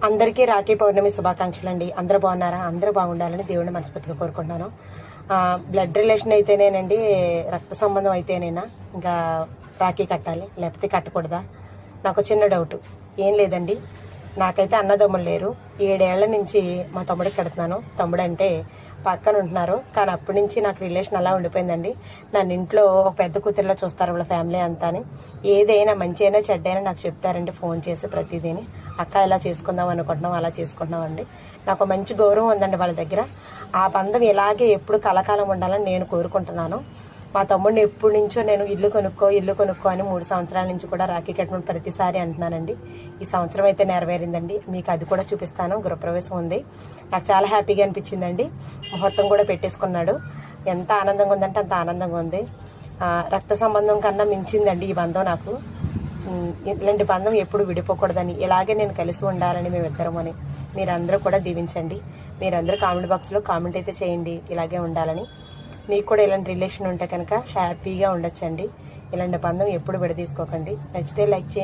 అందరికీ రాఖీ పౌర్ణమి శుభాకాంక్షలు అండి. అందరూ బాగున్నారా? అందరూ బాగుండాలని దేవుడిని మనస్ఫూర్తిగా కోరుకుంటున్నాను. బ్లడ్ రిలేషన్ అయితేనేనండి, రక్త సంబంధం అయితేనేనా ఇంకా రాఖీ కట్టాలి, లేకపోతే కట్టకూడదా? నాకు చిన్న డౌట్. ఏం లేదండి, నాకైతే అన్నదమ్ములు లేరు. 7 ఏళ్ల నుంచి మా తమ్ముడికి కడుతున్నాను. తమ్ముడు అంటే పక్కన ఉంటున్నారు, కానీ అప్పటి నుంచి నాకు రిలేషన్ అలా ఉండిపోయిందండి. నన్ను ఇంట్లో ఒక పెద్ద కూతురులో చూస్తారు వాళ్ళ ఫ్యామిలీ అంతా. ఏదైనా మంచి అయినా చెడ్డైనా నాకు చెప్తారండి ఫోన్ చేసి ప్రతిదీని. అక్క ఇలా చేసుకుందాం అనుకుంటున్నాం, అలా చేసుకుంటున్నాం అండి. నాకు మంచి గౌరవం ఉందండి వాళ్ళ దగ్గర. ఆ బంధం ఇలాగే ఎప్పుడు కలకాలం ఉండాలని నేను కోరుకుంటున్నాను. మా తమ్ముడిని ఎప్పటి నుంచో నేను ఇల్లు కొనుక్కో అని 3 సంవత్సరాల నుంచి కూడా రాఖీ కట్టడం ప్రతిసారి అంటున్నానండి. ఈ సంవత్సరం అయితే నెరవేరిందండి. మీకు అది కూడా చూపిస్తాను. గృహప్రవేశం ఉంది. నాకు చాలా హ్యాపీగా అనిపించిందండి. ముహూర్తం కూడా పెట్టేసుకున్నాడు. ఎంత ఆనందంగా ఉందంటే అంత ఆనందంగా ఉంది. రక్త సంబంధం కన్నా మించిందండి ఈ బంధం నాకు. ఇలాంటి బంధం ఎప్పుడు విడిపోకూడదని, ఇలాగే నేను కలిసి ఉండాలని మేమిద్దరం అని మీరందరూ కూడా దీవించండి. మీరందరూ కామెంట్ బాక్స్లో కామెంట్ అయితే చేయండి ఇలాగే ఉండాలని. మీకు కూడా ఇలాంటి రిలేషన్ ఉంటే కనుక హ్యాపీగా ఉండొచ్చండి. ఇలాంటి బంధం ఎప్పుడు విడదీసుకోకండి. నచ్చితే లైక్ చేయండి.